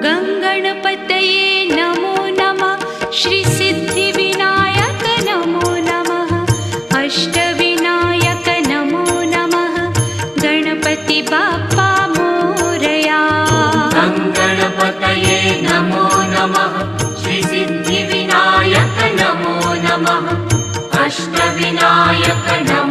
गङ्गणपतये नमो नमः। श्रीसिद्धिविनायक नमो नमः। अष्टविनायक नमो नमः। गणपति बाप्पा मोरया। गणपतये नमो नमः। श्रीसिद्धिविनायक नमो नमः। अष्टविनायक नमो